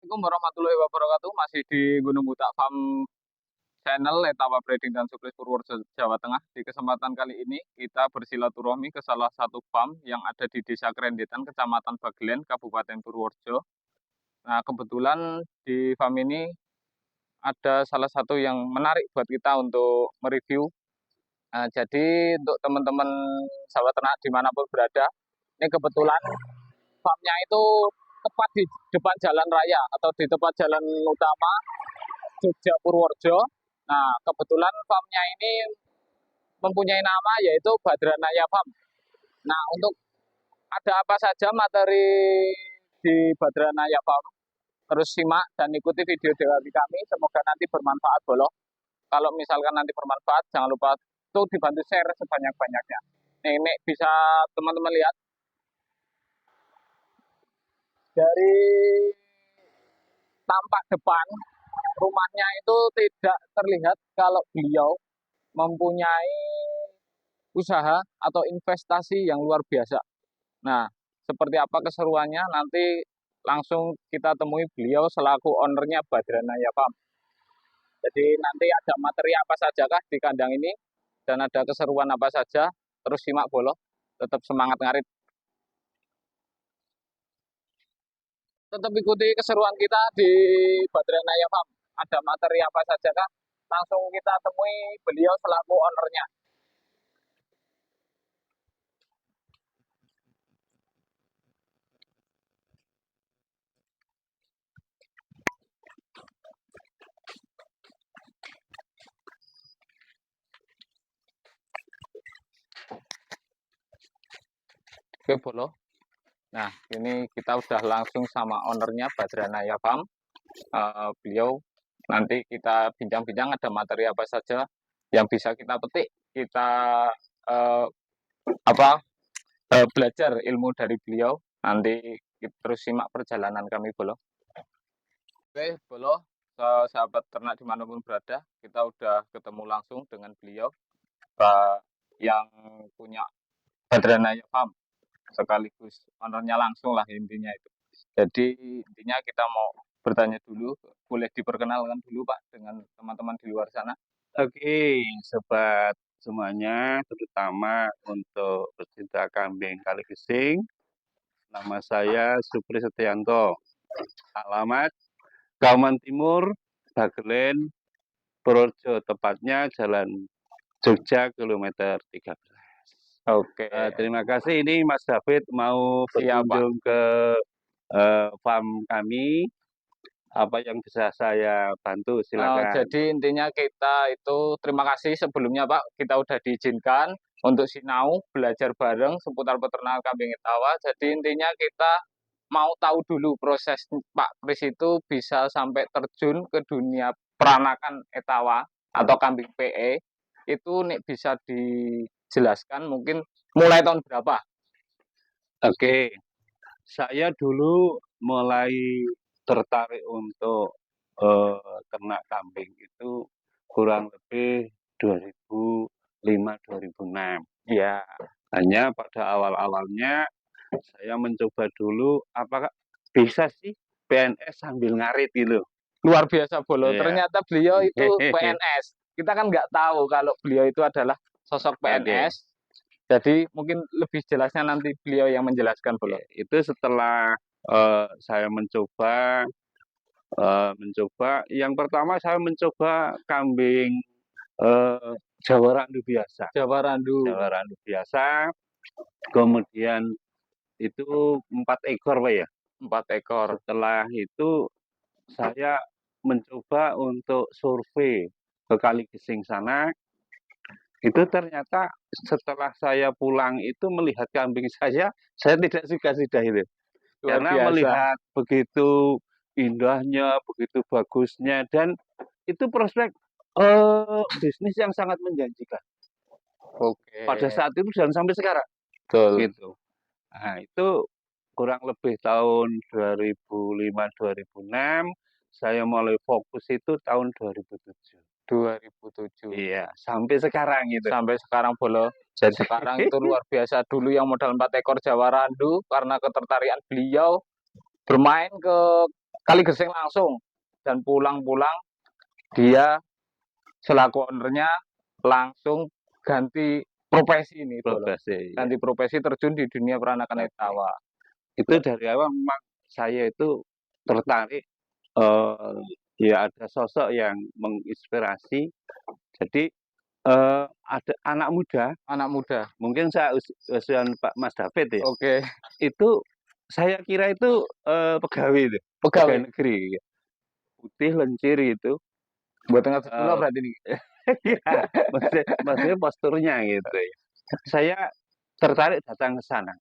Assalamualaikum warahmatullahi wabarakatuh. Masih di Gunung Butak Farm Channel Etawa Breeding dan Sukles Purworejo, Jawa Tengah. Di kesempatan kali ini kita bersilaturahmi ke salah satu farm yang ada di Desa Kerendetan, Kecamatan Bagelen, Kabupaten Purworejo. Nah, kebetulan di farm ini ada salah satu yang menarik buat kita untuk mereview. Nah, jadi untuk teman-teman sahabat ternak dimanapun berada, ini kebetulan farmnya itu tepat di depan jalan raya atau di tempat jalan utama Jogja Purworejo. Nah, kebetulan farmnya ini mempunyai nama yaitu Badranaya Farm. Nah, untuk ada apa saja materi di Badranaya Farm, terus simak dan ikuti video dari kami. Semoga nanti bermanfaat, Bolo. Kalau misalkan nanti bermanfaat, jangan lupa tuh dibantu share sebanyak-banyaknya. Ini bisa teman-teman lihat dari tampak depan rumahnya itu tidak terlihat kalau beliau mempunyai usaha atau investasi yang luar biasa. Nah, seperti apa keseruannya nanti langsung kita temui beliau selaku ownernya Badranaya Farm. Jadi nanti ada materi apa sajakah di kandang ini dan ada keseruan apa saja, terus simak Bolo, tetap semangat ngarit. Tetap ikuti keseruan kita di Badranaya Farm. Ada materi apa sajakah? Langsung kita temui beliau selaku ownernya. Oke, Bolo. Nah, ini kita udah langsung sama ownernya Badranaya Farm. Beliau nanti kita bincang-bincang ada materi apa saja yang bisa kita petik, kita belajar ilmu dari beliau. Nanti kita terus simak perjalanan kami, Bolo. Oke, Bolo, sahabat ternak dimanapun berada, kita udah ketemu langsung dengan beliau yang punya Badranaya Farm, sekaligus ownernya langsung lah intinya itu. Jadi intinya kita mau bertanya dulu, boleh diperkenalkan dulu Pak dengan teman-teman di luar sana. Oke, sobat semuanya, terutama untuk pecinta kambing Kaligesing. Nama saya Supri Setianto. Alamat Kauman Timur, Bagelen, Purworejo, tepatnya Jalan Jogja kilometer 13. Oke, Terima kasih, ini Mas David mau siap Pak. berkunjung ke farm kami. Apa yang bisa saya bantu, silakan. Jadi intinya kita itu terima kasih sebelumnya Pak, kita udah diizinkan untuk sinau belajar bareng seputar peternakan kambing etawa. Jadi intinya kita mau tahu dulu proses Pak Kris itu bisa sampai terjun ke dunia peranakan etawa atau kambing PE. Itu nih bisa dijelaskan mungkin mulai tahun berapa? Oke, saya dulu mulai tertarik untuk ternak kambing itu kurang lebih 2005-2006. Ya, Hanya pada awal-awalnya saya mencoba dulu apakah bisa sih PNS sambil ngarit gitu. luar biasa Bolo. Iya. Ternyata beliau itu PNS. Kita kan nggak tahu kalau beliau itu adalah sosok PNS. Jadi mungkin lebih jelasnya nanti beliau yang menjelaskan Bolo. Itu setelah saya mencoba yang pertama saya mencoba kambing Jawa Randu biasa. Jawa Randu biasa. Kemudian itu 4 ekor Pak ya. 4 ekor. Setelah itu saya mencoba untuk survei ke Kaligesing sana. Itu ternyata setelah saya pulang itu melihat kambing saya tidak suka itu. Karena melihat begitu indahnya, begitu bagusnya, dan itu prospek bisnis yang sangat menjanjikan. Oke. Pada saat itu dan sampai sekarang. Betul. Gitu. Nah, itu kurang lebih tahun 2005-2006, saya mulai fokus itu tahun 2007. 2007. Iya, sampai sekarang itu. Sampai sekarang Bolo. Jadi sekarang itu luar biasa. Dulu yang modal 4 ekor Jawa Randu karena ketertarikan beliau bermain ke Kaligesing langsung, dan pulang-pulang dia selaku ownernya langsung ganti profesi ini, Bolo. Profesi, ya. Ganti profesi terjun di dunia peranakan air Oke. tawar. Itu dari awal memang saya itu tertarik, ya ada sosok yang menginspirasi. Jadi, ada anak muda, mungkin seusiaan Pak Mas David ya, Oke. itu saya kira itu, pegawai itu, pegawai negeri, ya. Putih lencir itu, Buat tengah sekolah eee, berarti nih. iya, maksudnya posturnya gitu ya. Saya tertarik datang ke sana.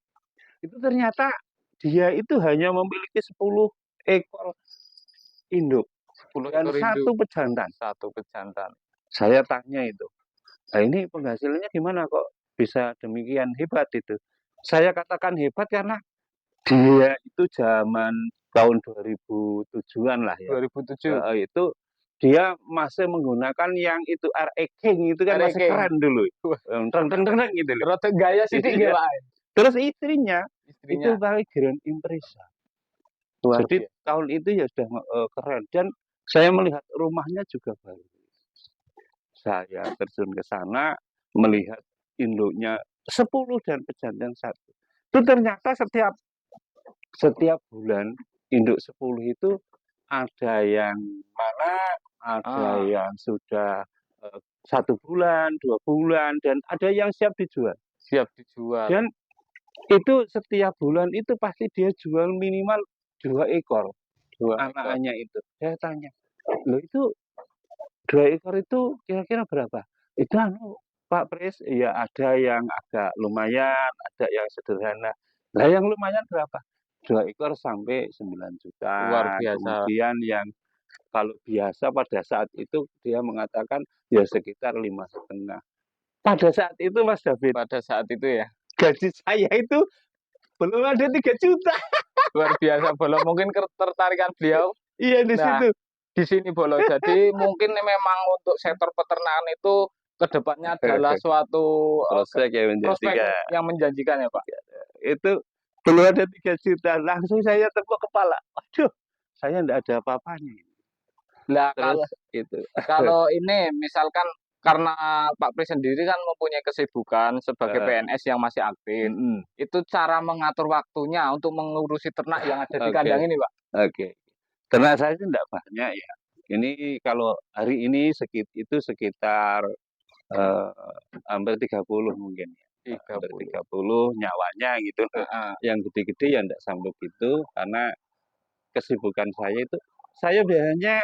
Itu ternyata dia itu hanya memiliki 10 ekor induk 10 dan ekor induk, 1 pejantan. 1 pejantan. Saya tanya itu, "Lah ini penghasilannya gimana kok bisa demikian hebat itu?" Saya katakan hebat karena dia itu zaman tahun 2007-an lah ya, 2007. itu dia masih menggunakan yang itu RE King itu kan RE masih King. keren dulu, Wah, gitu loh. rada gaya sithik nggih, Iya. Pak. Terus istrinya itu Istrinya pakai Grand Impreza. luar Jadi biasa. tahun itu ya sudah, keren dan saya melihat rumahnya juga bagus. Saya terjun ke sana melihat induknya 10 dan pejantan 1. Itu ternyata setiap bulan induk 10 itu ada yang mana, ada Ah, yang sudah, 1 bulan, 2 bulan, dan ada yang siap dijual. siap dijual. Dan itu setiap bulan itu pasti dia jual minimal 2 ekor, 2 ekor. anak-anaknya itu. Saya tanya, "Loh itu 2 ekor itu kira-kira berapa?" "Itu anu Pak Pris, ya ada yang agak lumayan, ada yang sederhana." Lah yang lumayan berapa? 2 ekor sampai 9 juta. Luar biasa. Kemudian yang kalau biasa pada saat itu dia mengatakan ya sekitar 5,5. Pada saat itu Mas David, Pada saat itu ya. gaji saya itu belum ada 3 juta. Luar biasa, Bolo. Mungkin ketertarikan beliau, Iya di nah, situ. di sini, Bolo. Jadi mungkin memang untuk sektor peternakan itu ke depannya adalah suatu Prospek yang prospek menjanjikan. yang menjanjikan ya, Pak. Itu belum ada 3 juta, langsung saya tepuk kepala. Waduh, saya ndak ada apa-apanya. Lah Terus kalau itu, kalau ini misalkan karena Pak Pri sendiri kan mempunyai kesibukan sebagai heeh, PNS yang masih aktif, mhm, itu cara mengatur waktunya untuk mengurusi ternak yang ada di oke, kandang ini, Pak? oke. Ternak saya sih ndak banyak ya. Ini kalau hari ini itu sekitar, eee, hampir 30 mungkin ya, hampir 30. 30 nyawanya gitu loh. Heeh. Yang gede-gede ya ndak sampai gitu, karena kesibukan saya itu, saya biasanya,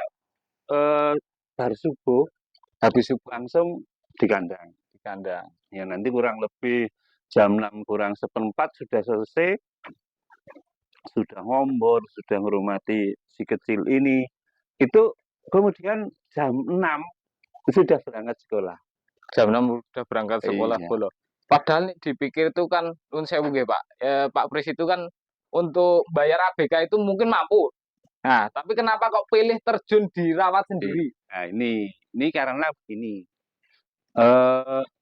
eee, baru subuh Habis subuh langsung di kandang. di kandang. Ya nanti kurang lebih jam 6 kurang seperempat sudah selesai, sudah ngombor, sudah menghormati si kecil ini. Itu kemudian jam 6 sudah berangkat sekolah. Jam 6 udah berangkat sekolah, Iya, Bolo. Padahal nih dipikir itu kan nuwun sewu nggih, Pak, Pak Pris itu kan untuk bayar ABK itu mungkin mampu. Nah, tapi kenapa kok pilih terjun dirawat iya. sendiri? Nah ini karena begini,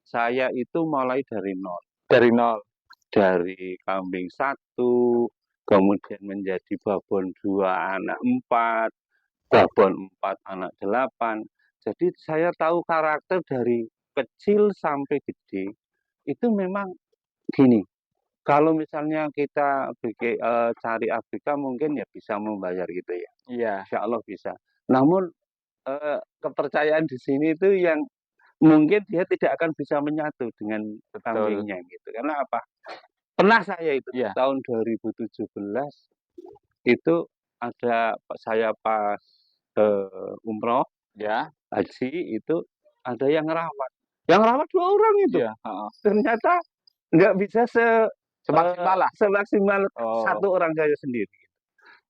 saya itu mulai dari nol. Dari nol. Dari kambing 1, kemudian menjadi babon 2 anak 4, babon 4 anak 8. Jadi saya tahu karakter dari kecil sampai gede, itu memang gini, kalau misalnya kita cari ABK mungkin ya bisa membayar gitu ya, Iya, insya Allah bisa. Namun, kepercayaan di sini itu yang mungkin dia tidak akan bisa menyatu dengan betul. kambingnya gitu, karena apa? Pernah saya itu Iya, tahun 2017 itu ada saya pas, umroh, ya, haji itu ada yang ngerawat 2 orang itu. iya, heeh. Ternyata nggak bisa Semaksimal lah. semaksimal Oh, 1 orang saya sendiri.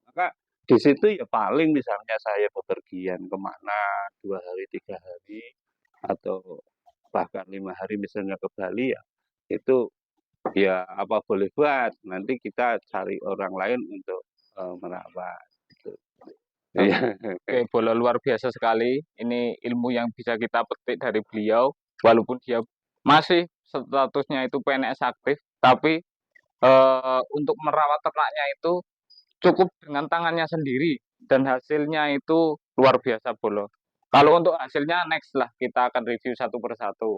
Maka di situ ya paling misalnya saya bepergian ke mana 2 hari, 3 hari, atau bahkan 5 hari misalnya ke Bali ya, itu ya apa boleh buat, nanti kita cari orang lain untuk, merawat, gitu. Iya. oke, Bolo, luar biasa sekali. Ini ilmu yang bisa kita petik dari beliau, walaupun dia masih statusnya itu PNS aktif, tapi untuk merawat ternaknya itu cukup dengan tangannya sendiri. dan hasilnya itu luar biasa Bolo. Kalau untuk hasilnya next lah kita akan review satu persatu.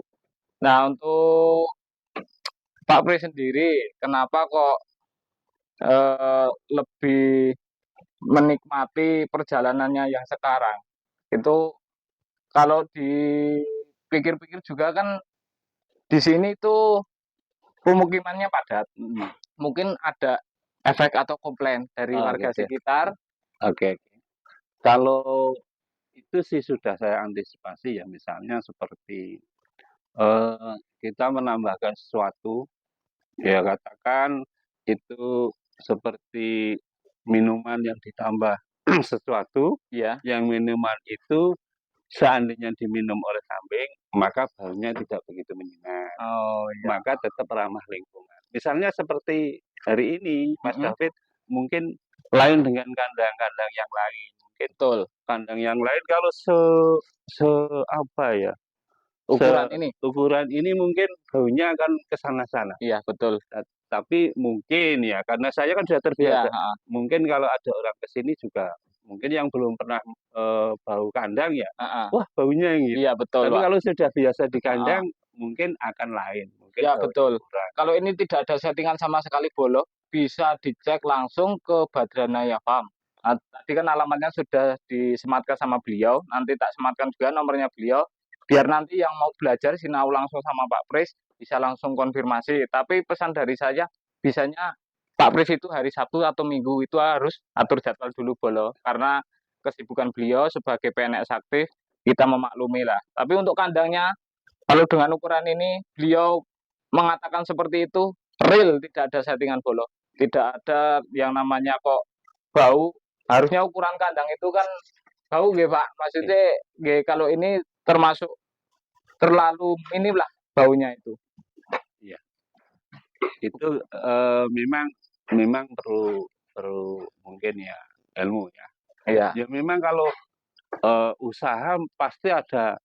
Nah untuk Pak Pri sendiri, kenapa kok lebih menikmati perjalanannya yang sekarang? Itu kalau dipikir-pikir juga kan di sini tuh pemukimannya padat. Mungkin ada efek atau komplain dari Oh, warga gitu. sekitar. Oke. Kalau itu sih sudah saya antisipasi ya, misalnya seperti kita menambahkan sesuatu, ya katakan itu seperti minuman yang ditambah sesuatu, Ya. yang minuman itu seandainya diminum oleh kambing, maka baunya tidak begitu menyengat, Oh ya. maka tetap ramah lingkungan. Misalnya seperti hari ini, Mas David, mungkin lain dengan kandang-kandang yang lain. Mungkin Betul. kandang yang lain kalau apa ya, Ukuran ini mungkin baunya akan ke sana-sana. Iya, betul. Tapi mungkin ya, karena saya kan sudah Iya, terbiasa. Mungkin kalau ada orang ke sini juga, mungkin yang belum pernah bau kandang ya, wah baunya gitu. Iya, betul, Tapi Pak. kalau sudah biasa di kandang, mungkin akan lain. Mungkin Ya, baunya betul. kurang. Kalau ini tidak ada settingan sama sekali Bolo, bisa dicek langsung ke Badranaya Farm. Nah, tadi kan alamatnya sudah disematkan sama beliau, nanti tak sematkan juga nomornya beliau, biar nanti yang mau belajar sinau langsung sama Pak Pris bisa langsung konfirmasi. Tapi pesan dari saya, bisanya Pak Pris itu hari Sabtu atau Minggu itu harus atur jadwal dulu Bolo, karena kesibukan beliau sebagai PNS aktif, kita memaklumi lah. Tapi untuk kandangnya, kalau dengan ukuran ini, beliau mengatakan seperti itu, real, tidak ada settingan Bolo. Tidak ada yang namanya kok bau. Harusnya ukuran kandang itu kan bau nggih, Pak. Maksudnya nggih, kalau ini termasuk terlalu minim lah baunya itu. Iya. Itu memang perlu mungkin ya ilmu ya. Iya, Ya memang kalau usaha pasti ada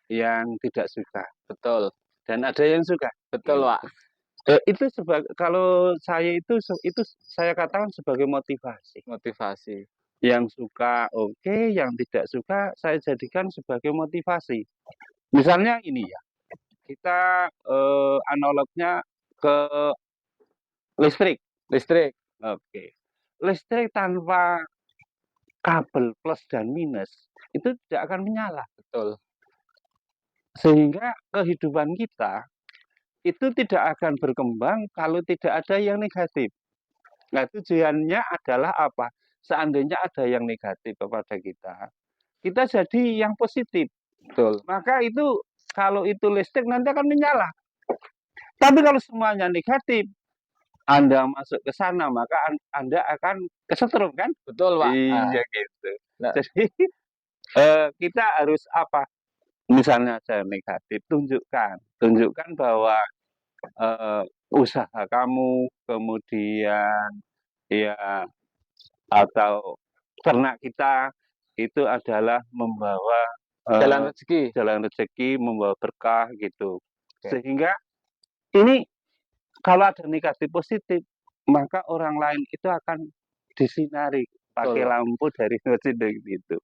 yang tidak suka betul. dan ada yang suka. Betul, Pak. Itu kalau saya itu saya katakan sebagai motivasi. Motivasi. Yang suka oke, yang tidak suka saya jadikan sebagai motivasi. Misalnya ini ya, kita analognya ke listrik. Listrik. Oke. Listrik tanpa kabel plus dan minus itu tidak akan menyala. Betul. Sehingga kehidupan kita itu tidak akan berkembang kalau tidak ada yang negatif. Nah, tujuannya adalah apa? Seandainya ada yang negatif kepada kita jadi yang positif. Betul. Maka itu kalau itu listrik nanti akan menyala. Tapi kalau semuanya negatif, Anda masuk ke sana, maka Anda akan kesetrum kan? Betul, Pak. Iya gitu. Nah, Jadi kita harus apa? Misalnya ada negatif, tunjukkan bahwa usaha kamu, kemudian ya atau ternak kita itu adalah membawa jalan rezeki, membawa berkah gitu. Sehingga ini kalau ada negatif positif, maka orang lain itu akan disinari pakai lampu dari masjid gitu.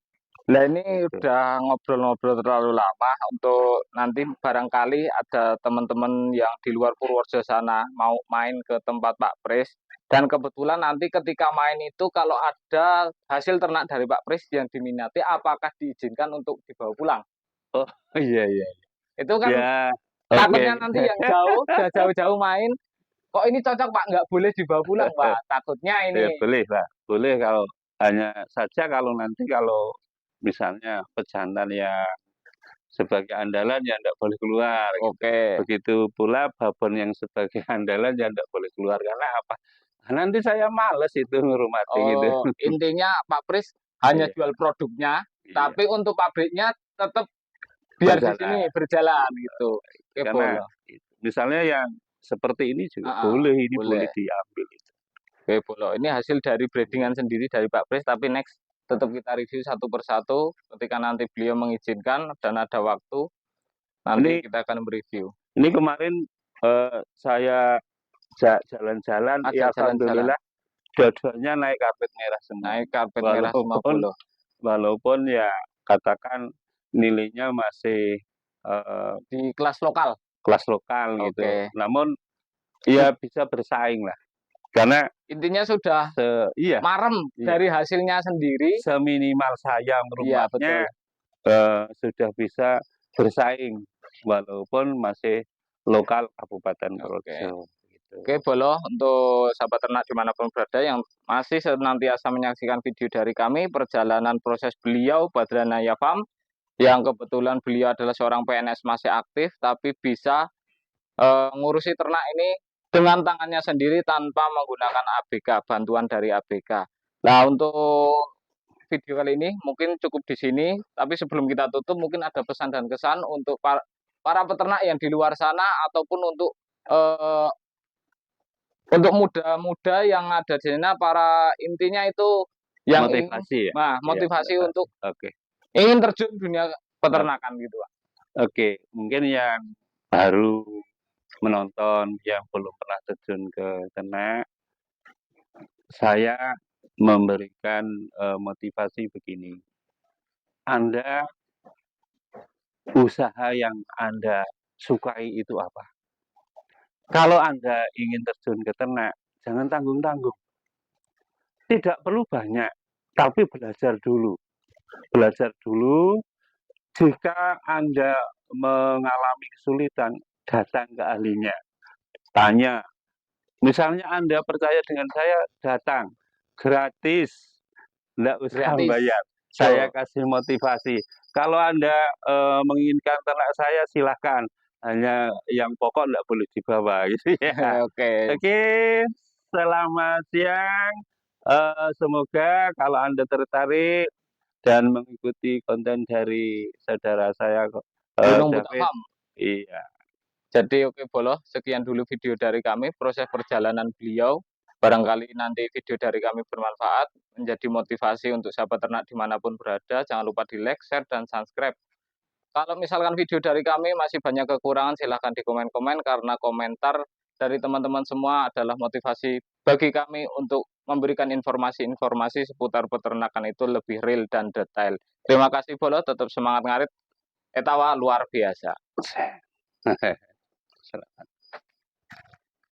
Nah ini udah ngobrol-ngobrol terlalu lama, untuk nanti barangkali ada teman-teman yang di luar Purworejo sana mau main ke tempat Pak Pris, dan kebetulan nanti ketika main itu kalau ada hasil ternak dari Pak Pris yang diminati, apakah diizinkan untuk dibawa pulang? Oh iya iya. Itu kan Ya, takutnya oke. nanti yang sudah jauh-jauh main, kok ini cocok Pak, nggak boleh dibawa pulang Pak, takutnya Ya ini. boleh lah, boleh kalau hanya saja kalau nanti kalau misalnya pejantan yang sebagai andalan ya tidak boleh keluar. Oke. Begitu pula babon yang sebagai andalan ya tidak boleh keluar karena apa? Nanti saya males itu ngurmati gitu. Oh, intinya Pak Pris hanya Iya, jual produknya, iya. tapi untuk pabriknya tetap biar di sini berjalan gitu. Oke, Karena Bolo. misalnya yang seperti ini juga boleh, ini boleh Boleh. diambil. Oke, Bolo. Ini hasil dari breedingan sendiri dari Pak Pris, tapi next tetap kita review satu persatu ketika nanti beliau mengizinkan dan ada waktu, nanti Ini kita akan mereview. ini kemarin saya jalan-jalan, ya Ajak jalan-jalan. alhamdulillah dua-duanya naik karpet merah semua. Naik karpet merah semua, Walaupun Bolo. walaupun ya katakan nilainya masih Di kelas lokal. kelas lokal gitu. Oke. Namun ya bisa bersaing lah. Karena Intinya sudah iya, marem iya. dari hasilnya sendiri. Seminimal saya Iya, merumahnya betul. sudah bisa bersaing walaupun masih lokal Kabupaten Projo. Gitu. Oke, Bolo, untuk sahabat ternak dimanapun berada yang masih senantiasa menyaksikan video dari kami, perjalanan proses beliau, Badranaya Farm, yang kebetulan beliau adalah seorang PNS masih aktif, tapi bisa ngurusi ternak ini dengan tangannya sendiri tanpa menggunakan ABK, bantuan dari ABK. Nah, untuk video kali ini mungkin cukup di sini, tapi sebelum kita tutup mungkin ada pesan dan kesan untuk para peternak yang di luar sana ataupun untuk muda-muda yang ada di sana, para intinya itu yang motivasi ingin, motivasi ya. untuk ingin terjun dunia peternakan gitu, Pak. Oke, mungkin yang baru menonton, yang belum pernah terjun ke ternak, saya memberikan motivasi begini. Anda usaha yang Anda sukai itu apa? Kalau Anda ingin terjun ke ternak, jangan tanggung-tanggung. Tidak perlu banyak, tapi belajar dulu. Belajar dulu, jika Anda mengalami kesulitan, datang ke ahlinya. Tanya. Misalnya Anda percaya dengan saya, datang. Gratis. Tidak usah bayar. Saya kasih motivasi. Kalau Anda menginginkan ternak saya, silahkan. Hanya yang pokok tidak boleh dibawa gitu ya. Oke, selamat siang. Semoga kalau Anda tertarik dan mengikuti konten dari saudara saya Gunung Butak Farm. Iya. Jadi oke, Bolo, sekian dulu video dari kami, proses perjalanan beliau. Barangkali nanti video dari kami bermanfaat, menjadi motivasi untuk sahabat ternak dimanapun berada. Jangan lupa di like, share, dan subscribe. Kalau misalkan video dari kami masih banyak kekurangan, silahkan di komen-komen, karena komentar dari teman-teman semua adalah motivasi bagi kami untuk memberikan informasi-informasi seputar peternakan itu lebih real dan detail. Terima kasih, Bolo, tetap semangat ngarit. Etawa luar biasa. Selamat.